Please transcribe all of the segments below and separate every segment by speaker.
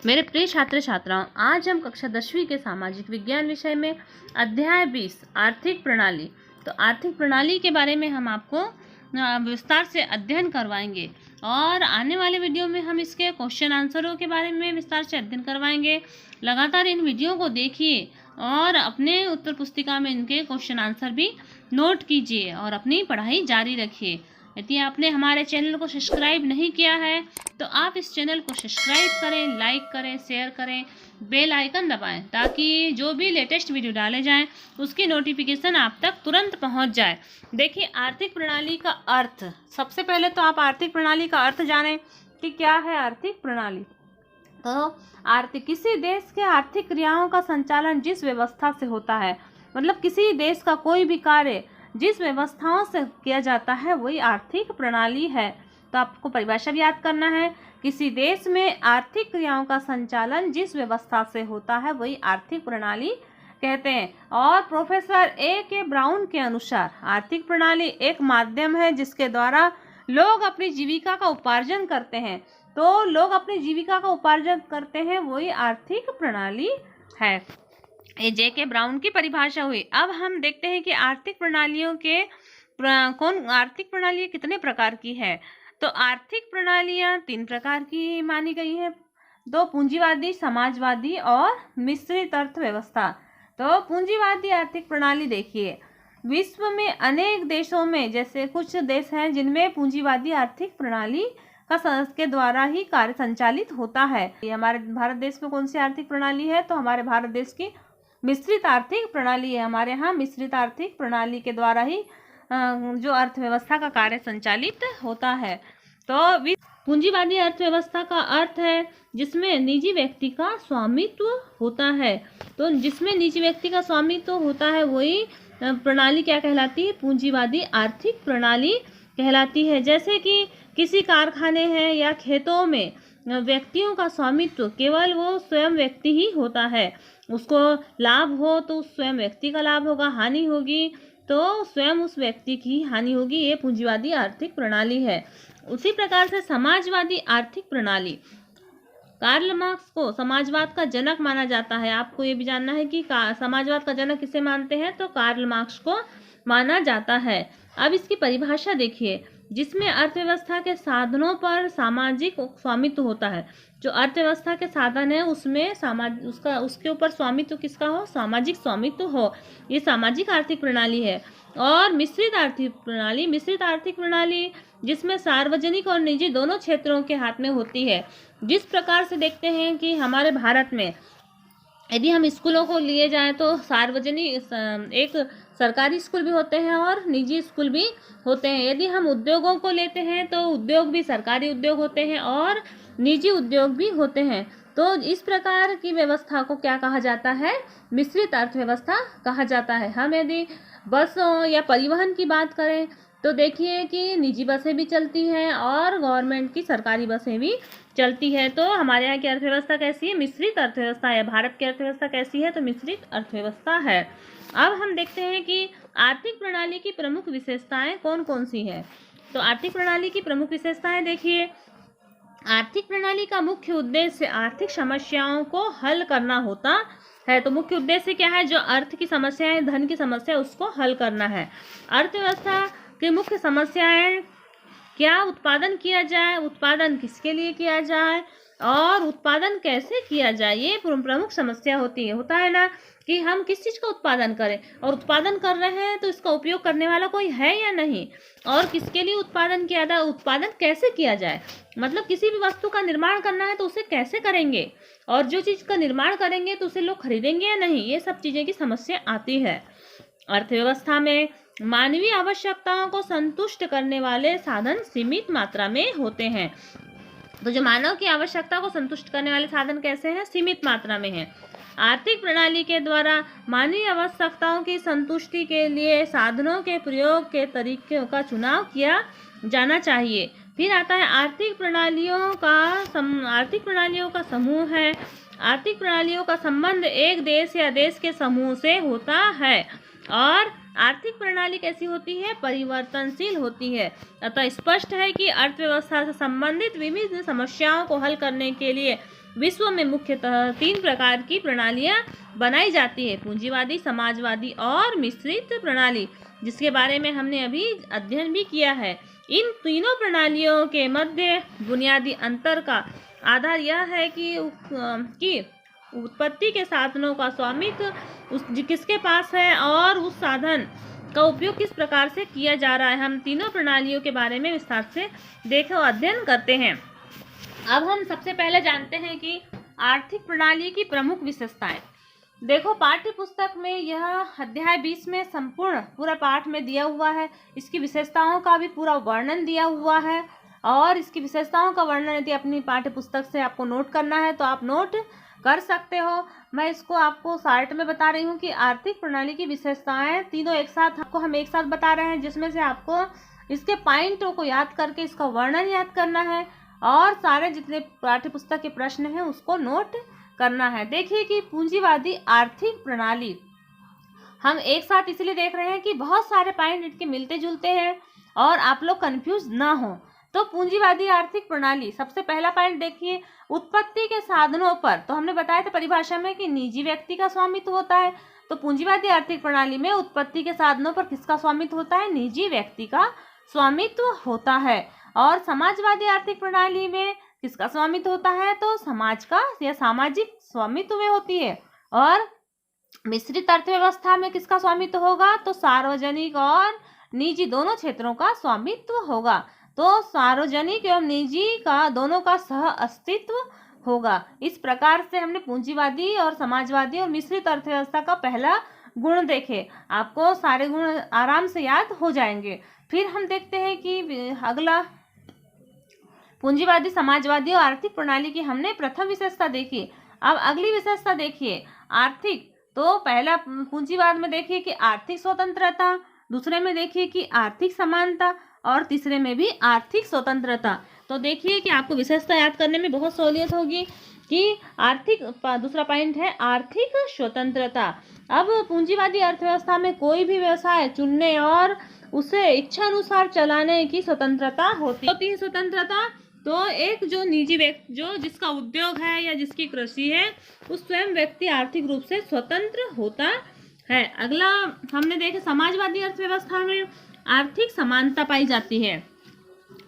Speaker 1: मेरे प्रिय छात्र छात्राओं, आज हम कक्षा 10वीं के सामाजिक विज्ञान विषय में अध्याय 20 आर्थिक प्रणाली। तो आर्थिक प्रणाली के बारे में हम आपको विस्तार से अध्ययन करवाएंगे और आने वाले वीडियो में हम इसके क्वेश्चन आंसरों के बारे में विस्तार से अध्ययन करवाएंगे। लगातार इन वीडियो को देखिए और अपने उत्तर पुस्तिका में इनके क्वेश्चन आंसर भी नोट कीजिए और अपनी पढ़ाई जारी रखिए। यदि आपने हमारे चैनल को सब्सक्राइब नहीं किया है तो आप इस चैनल को सब्सक्राइब करें, लाइक करें, शेयर करें, बेल आइकन दबाएं ताकि जो भी लेटेस्ट वीडियो डाले जाएं उसकी नोटिफिकेशन आप तक तुरंत पहुंच जाए। देखिए, आर्थिक प्रणाली का अर्थ, सबसे पहले तो आप आर्थिक प्रणाली का अर्थ जानें कि क्या है आर्थिक प्रणाली। तो किसी देश के आर्थिक क्रियाओं का संचालन जिस व्यवस्था से होता है, मतलब किसी देश का कोई भी कार्य जिस व्यवस्थाओं से किया जाता है वही आर्थिक प्रणाली है। तो आपको परिभाषा भी याद करना है, किसी देश में आर्थिक क्रियाओं का संचालन जिस व्यवस्था से होता है वही आर्थिक प्रणाली कहते हैं। और प्रोफेसर A.K. ब्राउन के अनुसार आर्थिक प्रणाली एक माध्यम है जिसके द्वारा लोग अपनी जीविका का उपार्जन करते हैं। तो लोग अपनी जीविका का उपार्जन करते हैं वही आर्थिक प्रणाली है। ये J.K. ब्राउन की परिभाषा हुई। अब हम देखते हैं कि आर्थिक प्रणालियों के आर्थिक प्रणाली कितने प्रकार की है। तो आर्थिक प्रणालियां 3 प्रकार की मानी गई हैं, 2 पूंजीवादी, समाजवादी और मिश्रित अर्थव्यवस्था। तो पूंजीवादी आर्थिक प्रणाली देखिए, विश्व में अनेक देशों में, जैसे कुछ देश हैं जिनमें पूंजीवादी आर्थिक प्रणाली के द्वारा ही कार्य संचालित होता है। ये हमारे भारत देश में कौन सी आर्थिक प्रणाली है, तो हमारे भारत देश की मिश्रित आर्थिक प्रणाली है। हमारे यहाँ मिश्रित आर्थिक प्रणाली के द्वारा ही जो अर्थव्यवस्था का कार्य संचालित होता है। तो पूंजीवादी अर्थव्यवस्था का अर्थ है जिसमें निजी व्यक्ति का स्वामित्व होता है। तो जिसमें निजी व्यक्ति का स्वामित्व होता है वही प्रणाली क्या कहलाती है, पूंजीवादी आर्थिक प्रणाली कहलाती है। जैसे कि किसी कारखाने हैं या खेतों में व्यक्तियों का स्वामित्व केवल वो स्वयं व्यक्ति ही होता है। उसको लाभ हो तो स्वयं व्यक्ति का लाभ होगा, हानि होगी तो स्वयं उस व्यक्ति की हानि होगी। ये पूंजीवादी आर्थिक प्रणाली है। उसी प्रकार से समाजवादी आर्थिक प्रणाली, कार्ल मार्क्स को समाजवाद का जनक माना जाता है। आपको ये भी जानना है कि समाजवाद का जनक किसे मानते हैं, तो कार्ल मार्क्स को माना जाता है। अब इसकी परिभाषा देखिए, जिसमें अर्थव्यवस्था के साधनों पर सामाजिक स्वामित्व होता है। जो अर्थव्यवस्था के साधन है उसमें उसके ऊपर स्वामित्व किसका हो, सामाजिक स्वामित्व हो, ये सामाजिक आर्थिक प्रणाली है। और मिश्रित आर्थिक प्रणाली जिसमें सार्वजनिक और निजी दोनों क्षेत्रों के हाथ में होती है। जिस प्रकार से देखते हैं कि हमारे भारत में यदि हम स्कूलों को लिए जाएं तो सार्वजनिक एक सरकारी स्कूल भी होते हैं और निजी स्कूल भी होते हैं। यदि हम उद्योगों को लेते हैं तो उद्योग भी सरकारी उद्योग होते हैं और निजी उद्योग भी होते हैं। तो इस प्रकार की व्यवस्था को क्या कहा जाता है, मिश्रित अर्थव्यवस्था कहा जाता है। हम यदि बसों या परिवहन की बात करें तो देखिए कि निजी बसें भी चलती हैं और गवर्नमेंट की सरकारी बसें भी चलती है। तो हमारे यहाँ की अर्थव्यवस्था कैसी है, मिश्रित अर्थव्यवस्था है। भारत की अर्थव्यवस्था कैसी है, तो मिश्रित अर्थव्यवस्था है। अब हम देखते हैं कि आर्थिक प्रणाली की प्रमुख विशेषताएं कौन कौन सी हैं। तो आर्थिक प्रणाली की प्रमुख विशेषताएं देखिए, आर्थिक प्रणाली का मुख्य उद्देश्य आर्थिक समस्याओं को हल करना होता है। तो मुख्य उद्देश्य क्या है, जो अर्थ की समस्या है, धन की समस्या, उसको हल करना है। अर्थव्यवस्था की मुख्य समस्याएं क्या, उत्पादन किया जाए, उत्पादन किसके लिए किया जाए और उत्पादन कैसे किया जाए, ये प्रमुख समस्या होता है ना, कि हम किस चीज़ का उत्पादन करें और उत्पादन कर रहे हैं तो इसका उपयोग करने वाला कोई है या नहीं, और किसके लिए उत्पादन किया जाए, उत्पादन कैसे किया जाए, मतलब किसी भी वस्तु का निर्माण करना है तो उसे कैसे करेंगे, और जो चीज़ का निर्माण करेंगे तो उसे लोग खरीदेंगे या नहीं, ये सब चीज़ें की समस्या आती है। अर्थव्यवस्था में मानवीय आवश्यकताओं को संतुष्ट करने वाले साधन सीमित मात्रा में होते हैं। तो जो मानव की आवश्यकता को संतुष्ट करने वाले साधन कैसे हैं, सीमित मात्रा में हैं। आर्थिक प्रणाली के द्वारा मानवीय आवश्यकताओं की संतुष्टि के लिए साधनों के प्रयोग के तरीकों का चुनाव किया जाना चाहिए। फिर आता है आर्थिक प्रणालियों का समूह है। आर्थिक प्रणालियों का संबंध एक देश या देश के समूह से होता है और आर्थिक प्रणाली कैसी होती है, परिवर्तनशील होती है। अतः स्पष्ट है कि अर्थव्यवस्था से संबंधित विभिन्न समस्याओं को हल करने के लिए विश्व में मुख्यतः 3 प्रकार की प्रणालियां बनाई जाती है, पूंजीवादी, समाजवादी और मिश्रित प्रणाली, जिसके बारे में हमने अभी अध्ययन भी किया है। इन तीनों प्रणालियों के मध्य बुनियादी अंतर का आधार यह है कि उत्पत्ति के साधनों का स्वामित्व किसके पास है और उस साधन का उपयोग किस प्रकार से किया जा रहा है। हम तीनों प्रणालियों के बारे में विस्तार से अध्ययन करते हैं। अब हम सबसे पहले जानते हैं कि आर्थिक प्रणाली की प्रमुख विशेषताएं। देखो, पाठ्य पुस्तक में यह अध्याय 20 में संपूर्ण पूरा पाठ में दिया हुआ है। इसकी विशेषताओं का भी पूरा वर्णन दिया हुआ है, और इसकी विशेषताओं का वर्णन यदि अपनी पाठ्य पुस्तक से आपको नोट करना है तो आप नोट कर सकते हो। मैं इसको आपको शार्ट में बता रही हूँ कि आर्थिक प्रणाली की विशेषताएं तीनों एक साथ बता रहे हैं, जिसमें से आपको इसके पॉइंटों को याद करके इसका वर्णन याद करना है और सारे जितने पाठ्य पुस्तक के प्रश्न हैं उसको नोट करना है। देखिए कि पूंजीवादी आर्थिक प्रणाली हम एक साथ इसलिए देख रहे हैं कि बहुत सारे पॉइंट इनके मिलते जुलते हैं और आप लोग कंफ्यूज ना हो। तो पूंजीवादी आर्थिक प्रणाली, सबसे पहला पॉइंट देखिए, उत्पत्ति के साधनों पर। तो हमने बताया था परिभाषा में कि निजी व्यक्ति का स्वामित्व होता है। तो पूंजीवादी आर्थिक प्रणाली में उत्पत्ति के साधनों पर किसका स्वामित्व होता है? निजी व्यक्ति का स्वामित्व होता है। और समाजवादी आर्थिक प्रणाली में किसका स्वामित्व होता है? तो समाज का या सामाजिक स्वामित्व में होती है। और मिश्रित अर्थव्यवस्था में किसका स्वामित्व होगा? तो सार्वजनिक और निजी दोनों क्षेत्रों का स्वामित्व होगा। तो सार्वजनिक एवं निजी का दोनों का सह अस्तित्व होगा। इस प्रकार से हमने पूंजीवादी और समाजवादी और मिश्रित अर्थव्यवस्था का पहला गुण देखे। आपको सारे गुण आराम से याद हो जाएंगे। फिर हम देखते हैं कि अगला, पूंजीवादी, समाजवादी और आर्थिक प्रणाली की हमने प्रथम विशेषता देखी। अब अगली विशेषता देखिए, आर्थिक। तो पहला पूंजीवाद में देखिए कि आर्थिक स्वतंत्रता, दूसरे में देखिए कि आर्थिक समानता, और तीसरे में भी आर्थिक स्वतंत्रता। तो देखिए कि आपको विशेषता याद करने में बहुत सहूलियत होगी कि आर्थिक, दूसरा पॉइंट है आर्थिक स्वतंत्रता। अब पूंजीवादी अर्थव्यवस्था में कोई भी व्यवसाय चुनने और उसे इच्छा अनुसार चलाने की स्वतंत्रता होती है। स्वतंत्रता तो एक जो निजी व्यक्ति, जो जिसका उद्योग है या जिसकी कृषि है, उस स्वयं व्यक्ति आर्थिक रूप से स्वतंत्र होता है। अगला हमने देखे, समाजवादी अर्थव्यवस्था में आर्थिक समानता पाई जाती है।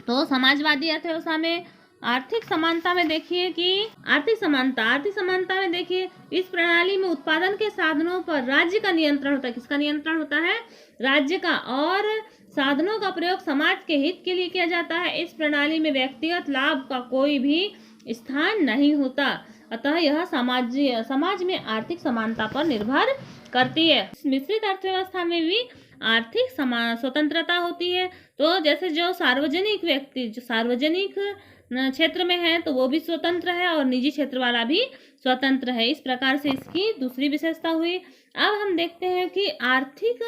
Speaker 1: तो समाजवादी अर्थव्यवस्था में आर्थिक समानता में देखिए कि आर्थिक समानता में देखिए, इस प्रणाली में उत्पादन के साधनों पर राज्य का नियंत्रण होता है। किसका नियंत्रण होता है? राज्य का। और साधनों का प्रयोग समाज के हित के लिए किया जाता है। इस प्रणाली में व्यक्तिगत लाभ का कोई भी स्थान नहीं होता। अतः यह समाज में आर्थिक समानता पर निर्भर करती है। मिश्रित अर्थव्यवस्था में भी आर्थिक स्वतंत्रता होती है। तो जैसे जो सार्वजनिक व्यक्ति जो सार्वजनिक क्षेत्र में है तो वो भी स्वतंत्र है और निजी क्षेत्र वाला भी स्वतंत्र है। इस प्रकार से इसकी दूसरी विशेषता हुई। अब हम देखते हैं कि आर्थिक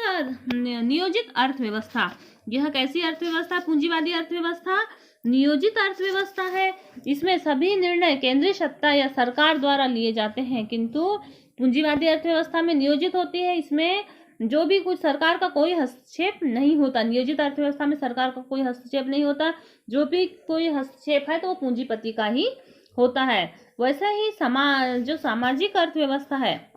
Speaker 1: नियोजित अर्थव्यवस्था, यह कैसी अर्थव्यवस्था? पूंजीवादी अर्थव्यवस्था नियोजित अर्थव्यवस्था है। इसमें सभी निर्णय केंद्रीय सत्ता या सरकार द्वारा लिए जाते हैं, किंतु पूंजीवादी अर्थव्यवस्था में नियोजित होती है। इसमें जो भी कुछ सरकार का कोई हस्तक्षेप नहीं होता। नियोजित अर्थव्यवस्था में सरकार का कोई हस्तक्षेप नहीं होता। जो भी कोई हस्तक्षेप है तो वो पूंजीपति का ही होता है। वैसे ही जो सामाजिक अर्थव्यवस्था है,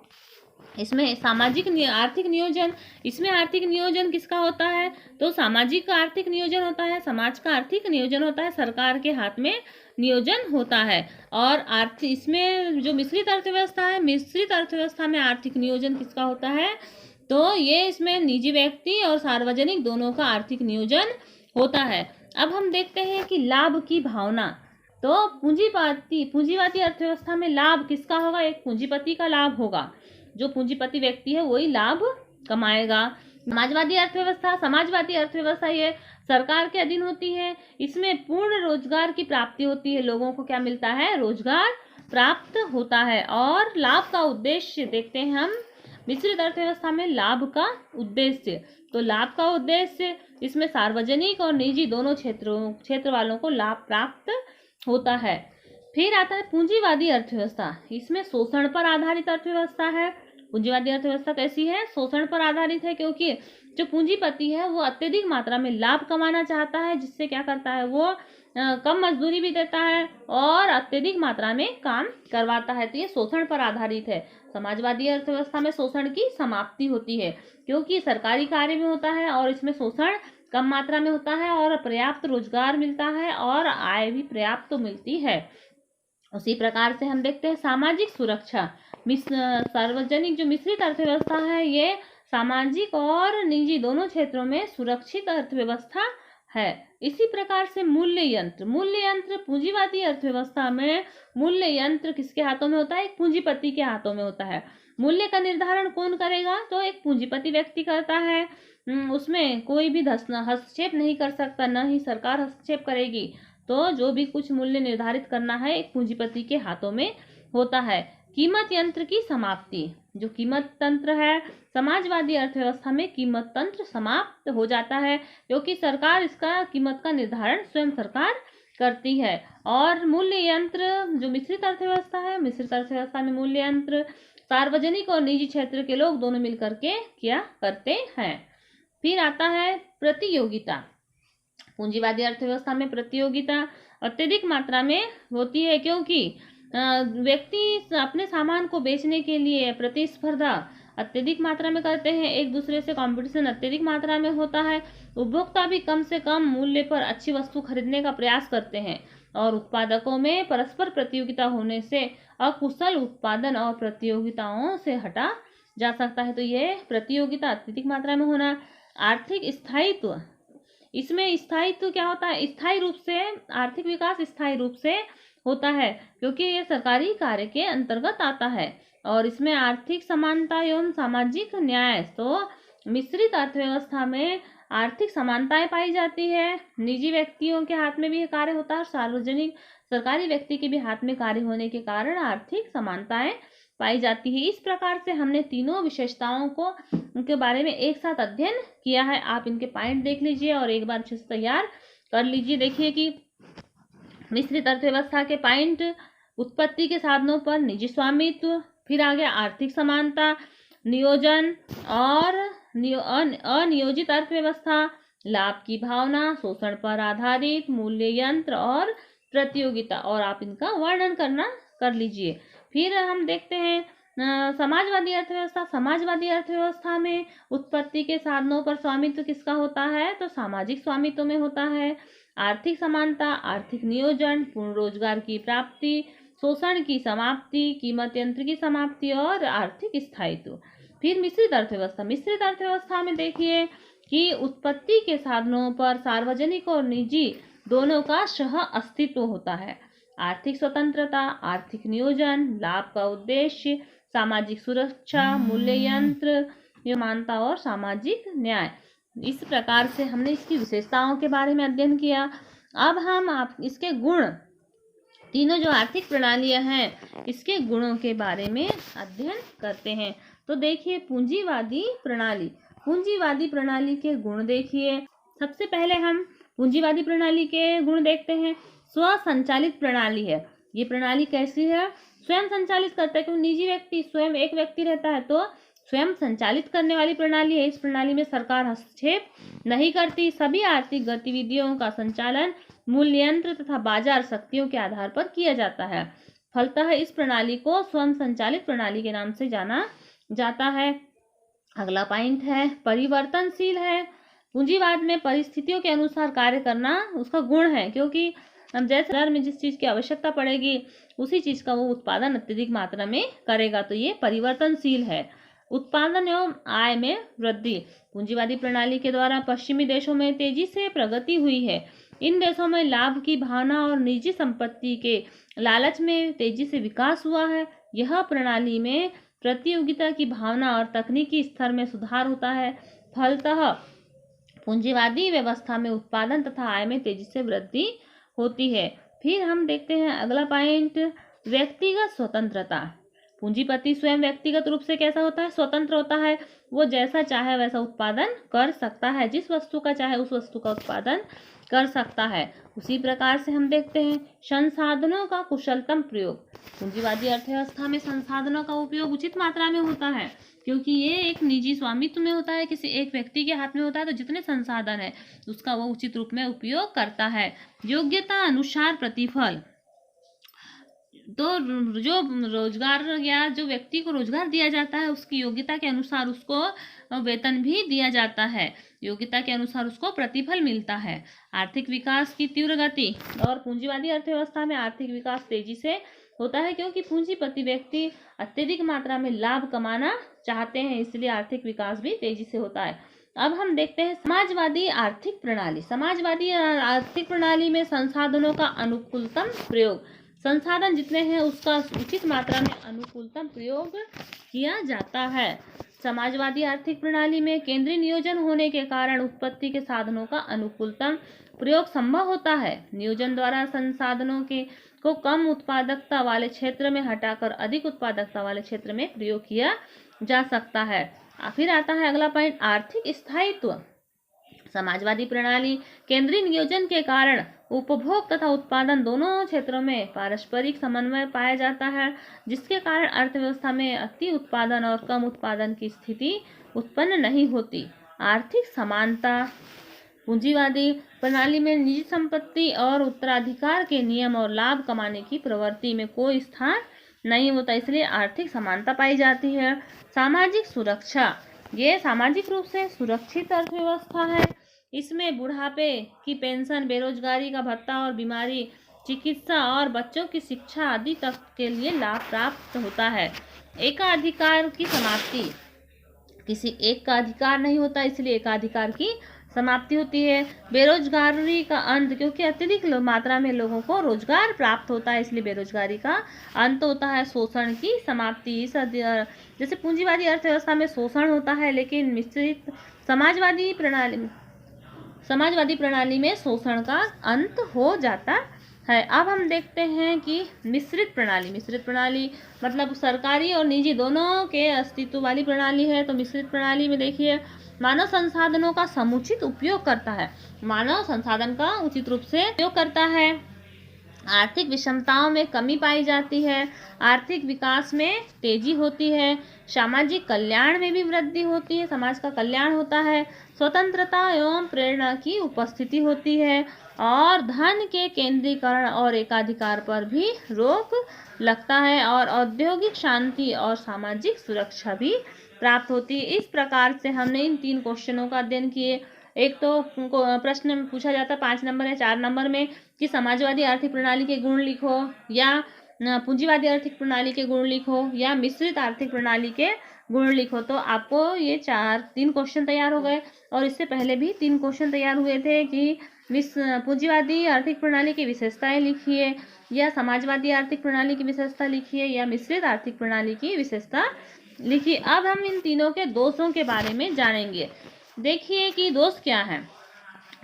Speaker 1: इसमें सामाजिक आर्थिक नियोजन, इसमें आर्थिक नियोजन किसका होता है? तो सामाजिक का आर्थिक नियोजन होता है, समाज का आर्थिक नियोजन होता है, सरकार के हाथ में नियोजन होता है। और इसमें जो मिश्रित अर्थव्यवस्था है, मिश्रित अर्थव्यवस्था में आर्थिक नियोजन किसका होता है? तो ये इसमें निजी व्यक्ति और सार्वजनिक दोनों का आर्थिक नियोजन होता है। अब हम देखते हैं कि लाभ की भावना। तो पूंजीवादी अर्थव्यवस्था में लाभ किसका होगा? एक पूंजीपति का लाभ होगा। जो पूंजीपति व्यक्ति है वही लाभ कमाएगा। समाजवादी अर्थव्यवस्था ये सरकार के अधीन होती है। इसमें पूर्ण रोजगार की प्राप्ति होती है। लोगों को क्या मिलता है? रोजगार प्राप्त होता है। और लाभ का उद्देश्य देखते हैं हम मिश्रित अर्थव्यवस्था में लाभ का उद्देश्य। तो लाभ का उद्देश्य इसमें सार्वजनिक और निजी दोनों क्षेत्र वालों को लाभ प्राप्त होता है। फिर आता है पूंजीवादी अर्थव्यवस्था। इसमें शोषण पर आधारित अर्थव्यवस्था है। पूंजीवादी अर्थव्यवस्था कैसी है? शोषण पर आधारित है, क्योंकि जो पूंजीपति है वो अत्यधिक मात्रा में लाभ कमाना चाहता है, जिससे क्या करता है? वो कम मजदूरी भी देता है और अत्यधिक मात्रा में काम करवाता है। तो ये शोषण पर आधारित है। समाजवादी अर्थव्यवस्था में शोषण की समाप्ति होती है, क्योंकि सरकारी कार्य में होता है और इसमें शोषण कम मात्रा में होता है और पर्याप्त रोजगार मिलता है और आय भी पर्याप्त तो मिलती है। उसी प्रकार से हम देखते हैं सामाजिक सुरक्षा। सार्वजनिक जो मिश्रित अर्थव्यवस्था है, ये सामाजिक और निजी दोनों क्षेत्रों में सुरक्षित अर्थव्यवस्था है। इसी प्रकार से मूल्य यंत्र पूंजीवादी अर्थव्यवस्था में मूल्य यंत्र किसके हाथों में होता है? एक पूंजीपति के हाथों में होता है। मूल्य का निर्धारण कौन करेगा? तो एक पूंजीपति व्यक्ति करता है। उसमें कोई भी हस्तक्षेप नहीं कर सकता, न ही सरकार हस्तक्षेप करेगी। तो जो भी कुछ मूल्य निर्धारित करना है एक पूंजीपति के हाथों में होता है। कीमत यंत्र की समाप्ति। जो कीमत तंत्र है, समाजवादी अर्थव्यवस्था में कीमत तंत्र समाप्त हो जाता है, क्योंकि सरकार इसका कीमत का निर्धारण स्वयं सरकार करती है। और मूल्य यंत्र जो मिश्रित अर्थव्यवस्था है, मिश्रित अर्थव्यवस्था में मूल्य यंत्र सार्वजनिक और निजी क्षेत्र के लोग दोनों मिलकर के किया करते हैं। फिर आता है प्रतियोगिता। पूंजीवादी अर्थव्यवस्था में प्रतियोगिता अत्यधिक मात्रा में होती है, क्योंकि व्यक्ति अपने सामान को बेचने के लिए प्रतिस्पर्धा अत्यधिक मात्रा में करते हैं, एक दूसरे से कंपटीशन अत्यधिक मात्रा में होता है। उपभोक्ता भी कम से कम मूल्य पर अच्छी वस्तु खरीदने का प्रयास करते हैं और उत्पादकों में परस्पर प्रतियोगिता होने से अकुशल उत्पादन और प्रतियोगिताओं से हटा जा सकता है। तो ये प्रतियोगिता अत्यधिक मात्रा में होना। आर्थिक स्थायित्व, इसमें स्थायित्व क्या होता है? स्थायी रूप से आर्थिक विकास स्थायी रूप से होता है, क्योंकि ये सरकारी कार्य के अंतर्गत आता है। और इसमें आर्थिक समानता एवं सामाजिक न्याय। तो मिश्रित अर्थव्यवस्था में आर्थिक समानताएं पाई जाती है। निजी व्यक्तियों के हाथ में भी ये कार्य होता है और सार्वजनिक सरकारी व्यक्ति के भी हाथ में कार्य होने के कारण आर्थिक समानताएं पाई जाती है। इस प्रकार से हमने तीनों विशेषताओं को उनके बारे में एक साथ अध्ययन किया है। आप इनके पॉइंट देख लीजिए और एक बार अच्छे से तैयार कर लीजिए। देखिए कि मिश्रित अर्थव्यवस्था के पॉइंट: उत्पत्ति के साधनों पर निजी स्वामित्व, फिर आ गया आर्थिक समानता, नियोजन और अनियोजित अर्थव्यवस्था, लाभ की भावना, शोषण पर आधारित, मूल्य यंत्र और प्रतियोगिता। और आप इनका वर्णन करना कर लीजिए। फिर हम देखते हैं समाजवादी अर्थव्यवस्था। समाजवादी अर्थव्यवस्था में उत्पत्ति के साधनों पर स्वामित्व किसका होता है? तो सामाजिक स्वामित्व में होता है। आर्थिक समानता, आर्थिक नियोजन, पूर्ण रोजगार की प्राप्ति, शोषण की समाप्ति, कीमत यंत्र की समाप्ति और आर्थिक स्थायित्व। फिर मिश्रित अर्थव्यवस्था। मिश्रित अर्थव्यवस्था में देखिए कि उत्पत्ति के साधनों पर सार्वजनिक और निजी दोनों का सह अस्तित्व होता है। आर्थिक स्वतंत्रता, आर्थिक नियोजन, लाभ का उद्देश्य, सामाजिक सुरक्षा, मूल्य यंत्र, समानता और सामाजिक न्याय। इस प्रकार से हमने इसकी विशेषताओं के बारे में अध्ययन किया। अब हम इसके गुण, तीनों जो आर्थिक प्रणालियां हैं इसके गुणों के बारे में अध्ययन करते हैं। तो देखिए पूंजीवादी प्रणाली। पूंजीवादी प्रणाली के गुण देखिए। सबसे पहले हम पूंजीवादी प्रणाली के गुण देखते हैं। स्वसंचालित प्रणाली है। ये प्रणाली कैसी है? स्वयं संचालित करता है, क्योंकि निजी व्यक्ति स्वयं एक व्यक्ति रहता है तो स्वयं संचालित करने वाली प्रणाली है। इस प्रणाली में सरकार हस्तक्षेप नहीं करती। सभी आर्थिक गतिविधियों का संचालन मूल्य यंत्र तथा बाजार शक्तियों के आधार पर किया जाता है। फलतः इस प्रणाली को स्वयं संचालित प्रणाली के नाम से जाना जाता है। अगला पॉइंट है परिवर्तनशील है। पूंजीवाद में परिस्थितियों के अनुसार कार्य करना उसका गुण है, क्योंकि हम जैसे बाजार में जिस चीज की आवश्यकता पड़ेगी उसी चीज का वो उत्पादन अत्यधिक मात्रा में करेगा। तो ये परिवर्तनशील है। उत्पादन एवं आय में वृद्धि। पूंजीवादी प्रणाली के द्वारा पश्चिमी देशों में तेजी से प्रगति हुई है। इन देशों में लाभ की भावना और निजी संपत्ति के लालच में तेजी से विकास हुआ है। यह प्रणाली में प्रतियोगिता की भावना और तकनीकी स्तर में सुधार होता है। फलतः पूंजीवादी व्यवस्था में उत्पादन तथा आय में तेजी से वृद्धि होती है। फिर हम देखते हैं अगला पॉइंट, व्यक्तिगत स्वतंत्रता। पूंजीपति स्वयं व्यक्तिगत रूप से कैसा होता है? स्वतंत्र होता है। वो जैसा चाहे वैसा उत्पादन कर सकता है, जिस वस्तु का चाहे उस वस्तु का उत्पादन कर सकता है। उसी प्रकार से हम देखते हैं संसाधनों का कुशलतम प्रयोग। पूंजीवादी अर्थव्यवस्था में संसाधनों का उपयोग उचित मात्रा में होता है। क्योंकि ये एक निजी स्वामित्व में होता है, किसी एक व्यक्ति के हाथ में होता है, तो जितने संसाधन है उसका वो उचित रूप में उपयोग करता है। योग्यता अनुसार प्रतिफल, तो जो रोजगार या जो व्यक्ति को रोजगार दिया जाता है उसकी योग्यता के अनुसार उसको वेतन भी दिया जाता है, योग्यता के अनुसार उसको प्रतिफल मिलता है। आर्थिक विकास की तीव्र गति, और पूंजीवादी अर्थव्यवस्था में आर्थिक विकास तेजी से होता है क्योंकि पूंजीपति व्यक्ति अत्यधिक मात्रा में लाभ कमाना चाहते हैं, इसलिए आर्थिक विकास भी तेजी से होता है। अब हम देखते हैं समाजवादी आर्थिक प्रणाली। समाजवादी आर्थिक प्रणाली में संसाधनों का अनुकूलतम प्रयोग, संसाधन जितने हैं उसका उचित मात्रा में अनुकूलतम प्रयोग किया जाता है। समाजवादी आर्थिक प्रणाली में केंद्रीय नियोजन होने के कारण उत्पत्ति के साधनों का अनुकूलतम प्रयोग संभव होता है। नियोजन द्वारा संसाधनों को कम उत्पादकता वाले क्षेत्र में हटाकर अधिक उत्पादकता वाले क्षेत्र में प्रयोग किया जा सकता है। फिर आता है अगला पॉइंट, आर्थिक स्थायित्व। समाजवादी प्रणाली केंद्रीय नियोजन के कारण उपभोग तथा उत्पादन दोनों क्षेत्रों में पारस्परिक समन्वय पाया जाता है, जिसके कारण अर्थव्यवस्था में अति उत्पादन और कम उत्पादन की स्थिति उत्पन्न नहीं होती। आर्थिक समानता, पूंजीवादी प्रणाली में निजी संपत्ति और उत्तराधिकार के नियम और लाभ कमाने की प्रवृत्ति में कोई स्थान नहीं होता, इसलिए आर्थिक समानता पाई जाती है। सामाजिक सुरक्षा, ये सामाजिक रूप से सुरक्षित अर्थव्यवस्था है। इसमें बुढ़ापे की पेंशन, बेरोजगारी का भत्ता और बीमारी, चिकित्सा और बच्चों की शिक्षा आदि तक के लिए लाभ प्राप्त होता है। एकाधिकार की समाप्ति, किसी एक का अधिकार नहीं होता, इसलिए एकाधिकार की समाप्ति होती है। बेरोजगारी का अंत, क्योंकि अत्यधिक मात्रा में लोगों को रोजगार प्राप्त होता है, इसलिए बेरोजगारी का अंत होता है। शोषण की समाप्ति, जैसे पूंजीवादी अर्थव्यवस्था में शोषण होता है, लेकिन मिश्रित समाजवादी प्रणाली में शोषण का अंत हो जाता है। अब हम देखते हैं कि मिश्रित प्रणाली मतलब सरकारी और निजी दोनों के अस्तित्व वाली प्रणाली है। तो मिश्रित प्रणाली में देखिए, मानव संसाधनों का समुचित उपयोग करता है, मानव संसाधन का उचित रूप से उपयोग करता है। आर्थिक विषमताओं में कमी पाई जाती है, आर्थिक विकास में तेजी होती है, सामाजिक कल्याण में भी वृद्धि होती है, समाज का कल्याण होता है, स्वतंत्रता एवं प्रेरणा की उपस्थिति होती है, और धन के केंद्रीकरण और एकाधिकार पर भी रोक लगता है, और औद्योगिक शांति और सामाजिक सुरक्षा भी प्राप्त होती है। इस प्रकार से हमने इन 3 क्वेश्चनों का अध्ययन किए। एक तो प्रश्न में पूछा जाता है 5 नंबर या 4 नंबर में कि समाजवादी आर्थिक प्रणाली के गुण लिखो, या पूंजीवादी आर्थिक प्रणाली के गुण लिखो, या मिश्रित आर्थिक प्रणाली के गुण लिखो। तो आपको ये 3 क्वेश्चन तैयार हो गए, और इससे पहले भी 3 क्वेश्चन तैयार हुए थे कि पूंजीवादी आर्थिक प्रणाली की विशेषताएं लिखिए, या समाजवादी आर्थिक प्रणाली की विशेषता लिखिए, या मिश्रित आर्थिक प्रणाली की विशेषता लिखिए। अब हम इन तीनों के दोषों के बारे में जानेंगे। देखिए कि दोष क्या है।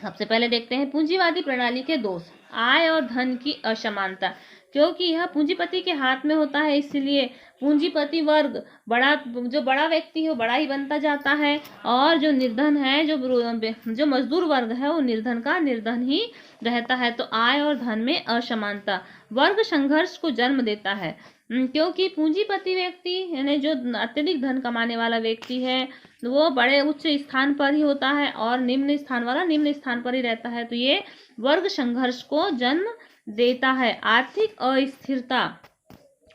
Speaker 1: सबसे पहले देखते हैं पूंजीवादी प्रणाली के दोष। आय और धन की असमानता, क्योंकि यह पूंजीपति के हाथ में होता है, इसलिए पूंजीपति वर्ग जो बड़ा व्यक्ति है वो बड़ा ही बनता जाता है, और जो निर्धन है, जो मजदूर वर्ग है, वो निर्धन का निर्धन ही रहता है। तो आय और धन में असमानता वर्ग संघर्ष को जन्म देता है, क्योंकि पूंजीपति व्यक्ति यानी जो अत्यधिक धन कमाने वाला व्यक्ति है वो बड़े उच्च स्थान पर ही होता है, और निम्न स्थान वाला निम्न स्थान पर ही रहता है। तो ये वर्ग संघर्ष को जन्म देता है। आर्थिक अस्थिरता,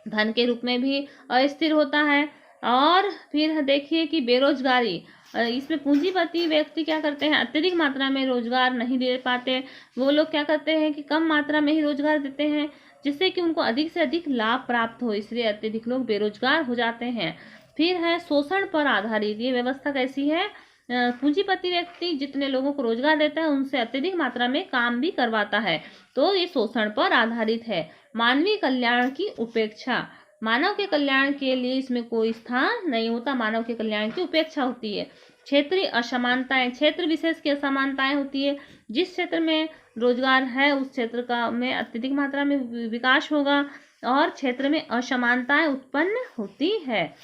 Speaker 1: धन के रूप में भी अस्थिर होता है। और फिर देखिए कि बेरोजगारी, इसमें पूंजीपति व्यक्ति क्या करते हैं, अत्यधिक मात्रा में रोजगार नहीं दे पाते। वो लोग क्या करते हैं कि कम मात्रा में ही रोजगार देते हैं, जिससे कि उनको अधिक से अधिक लाभ प्राप्त हो, इसलिए अत्यधिक लोग बेरोजगार हो जाते हैं। फिर है शोषण पर आधारित। ये व्यवस्था कैसी है, पूंजीपति व्यक्ति जितने लोगों को रोजगार देता है उनसे अत्यधिक मात्रा में काम भी करवाता है, तो ये शोषण पर आधारित है। मानवीय कल्याण की उपेक्षा, मानव के कल्याण के लिए इसमें कोई स्थान नहीं होता, मानव के कल्याण की उपेक्षा होती है। क्षेत्रीय असमानताएं, क्षेत्र विशेष की असमानताएं होती है। जिस क्षेत्र में रोजगार है उस क्षेत्र का में अत्यधिक मात्रा में विकास होगा, और क्षेत्र में असमानताएं उत्पन्न होती है।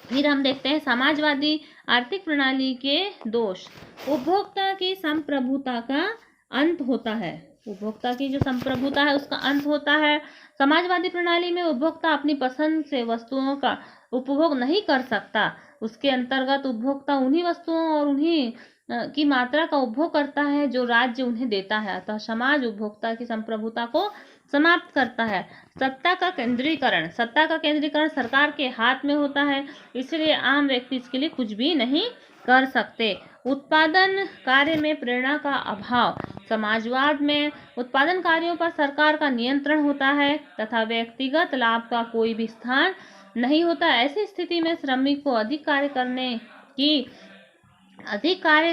Speaker 1: फिर हम देखते हैं समाजवादी आर्थिक प्रणाली के दोष। उपभोक्ता की संप्रभुता का अंत होता है। उपभोक्ता की जो संप्रभुता है उसका अंत होता है। समाजवादी प्रणाली में उपभोक्ता अपनी पसंद से वस्तुओं का उपभोग नहीं कर सकता। उसके अंतर्गत उपभोक्ता उन्हीं वस्तुओं और उन्हीं की मात्रा का उपभोग करता है जो राज्य उन्हें देता है। अतः समाज उपभोक्ता की संप्रभुता को समाप्त करता है। सत्ता का केंद्रीकरण सरकार के हाथ में होता है, इसलिए आम व्यक्ति इसके लिए कुछ भी नहीं कर सकते। उत्पादन कार्य में प्रेरणा का अभाव, समाजवाद में उत्पादन कार्यों पर सरकार का नियंत्रण होता है तथा व्यक्तिगत लाभ का कोई भी स्थान नहीं होता। ऐसी स्थिति में श्रमिक को अधिक कार्य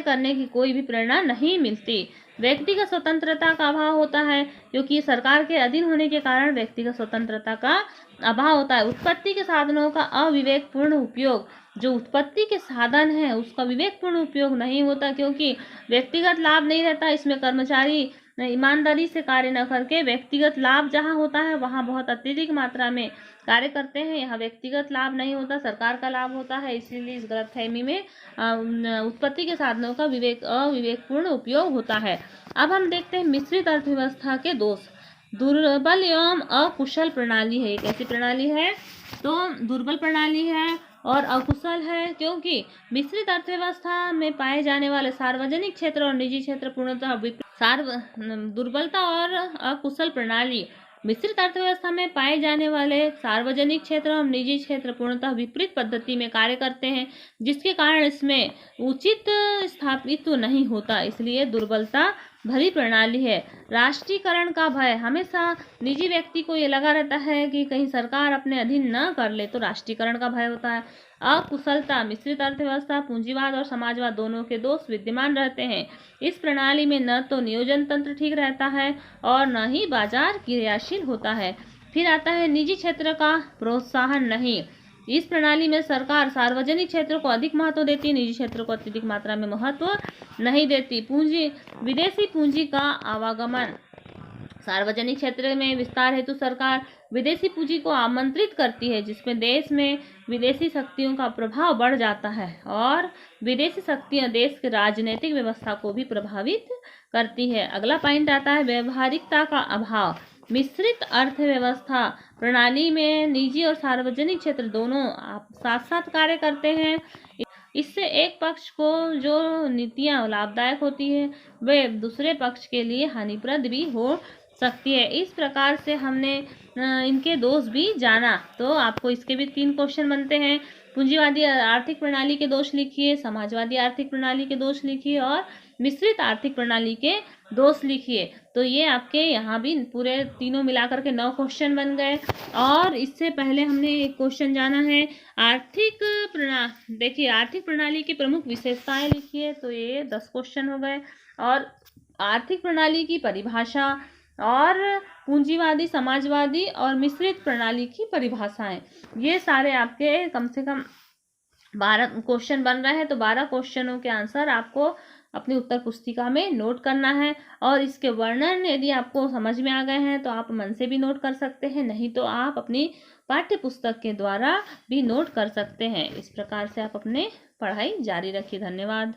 Speaker 1: करने की कोई भी प्रेरणा नहीं मिलती। व्यक्तिगत स्वतंत्रता का अभाव होता है, क्योंकि सरकार के अधीन होने के कारण व्यक्तिगत स्वतंत्रता का अभाव होता है। उत्पत्ति के साधनों का अविवेकपूर्ण उपयोग, जो उत्पत्ति के साधन है उसका विवेकपूर्ण उपयोग नहीं होता, क्योंकि व्यक्तिगत लाभ नहीं रहता। इसमें कर्मचारी ईमानदारी से कार्य न करके व्यक्तिगत लाभ जहाँ होता है वहाँ बहुत अत्यधिक मात्रा में कार्य करते हैं। यहाँ व्यक्तिगत लाभ नहीं होता, सरकार का लाभ होता है। इसीलिए इस गलतफहमी में उत्पत्ति के साधनों का अविवेकपूर्ण उपयोग होता है। अब हम देखते हैं मिश्रित अर्थव्यवस्था के दोष। दुर्बल एवं अकुशल प्रणाली है। एक ऐसी प्रणाली है तो दुर्बल प्रणाली है और अकुशल है, क्योंकि मिश्रित अर्थव्यवस्था में पाए जाने वाले सार्वजनिक क्षेत्र और निजी क्षेत्र पूर्णतः दुर्बलता और अकुशल प्रणाली। मिश्रित अर्थव्यवस्था में पाए जाने वाले सार्वजनिक क्षेत्र और निजी क्षेत्र पूर्णतः विपरीत पद्धति में कार्य करते हैं, जिसके कारण इसमें उचित स्थापित्व नहीं होता, इसलिए दुर्बलता भरी प्रणाली है। राष्ट्रीयकरण का भय, हमेशा निजी व्यक्ति को ये लगा रहता है कि कहीं सरकार अपने अधीन न कर ले, तो राष्ट्रीयकरण का भय होता है। अकुशलता, मिश्रित अर्थव्यवस्था पूंजीवाद और समाजवाद दोनों के दोष विद्यमान रहते हैं। इस प्रणाली में न तो नियोजन तंत्र ठीक रहता है और न ही बाजार क्रियाशील होता है। फिर आता है निजी क्षेत्र का प्रोत्साहन नहीं। इस प्रणाली में सरकार सार्वजनिक क्षेत्र को अधिक महत्व देती है, निजी क्षेत्र को अत्यधिक मात्रा में महत्व नहीं देती। विदेशी पूंजी का आवागमन, सार्वजनिक क्षेत्र में विस्तार हेतु सरकार विदेशी पूंजी को आमंत्रित करती है, जिसमें देश में विदेशी शक्तियों का प्रभाव बढ़ जाता है और विदेशी शक्तियां देश की राजनीतिक व्यवस्था को भी प्रभावित करती है। अगला पॉइंट आता है व्यवहारिकता का अभाव। मिश्रित अर्थव्यवस्था प्रणाली में निजी और सार्वजनिक क्षेत्र दोनों साथ साथ कार्य करते हैं। इससे एक पक्ष को जो नीतियां लाभदायक होती है वे दूसरे पक्ष के लिए हानिप्रद भी हो सकती है। इस प्रकार से हमने इनके दोष भी जाना, तो आपको इसके भी 3 क्वेश्चन बनते हैं। पूंजीवादी आर्थिक प्रणाली के दोष लिखिए, समाजवादी आर्थिक प्रणाली के दोष लिखिए और मिश्रित आर्थिक प्रणाली के दोष लिखिए। तो ये आपके यहाँ भी पूरे तीनों मिलाकर के 9 क्वेश्चन बन गए। और इससे पहले हमने एक क्वेश्चन जाना है देखिए आर्थिक प्रणाली की प्रमुख विशेषताएं लिखिए, तो ये 10 क्वेश्चन हो गए। और आर्थिक प्रणाली की परिभाषा और पूंजीवादी, समाजवादी और मिश्रित प्रणाली की परिभाषाएं, ये सारे आपके कम से कम 12 क्वेश्चन बन रहे हैं। तो 12 क्वेश्चनों के आंसर आपको अपनी उत्तर पुस्तिका में नोट करना है। और इसके वर्णन यदि आपको समझ में आ गए हैं तो आप मन से भी नोट कर सकते हैं, नहीं तो आप अपनी पाठ्य पुस्तक के द्वारा भी नोट कर सकते हैं। इस प्रकार से आप अपने पढ़ाई जारी रखिए। धन्यवाद।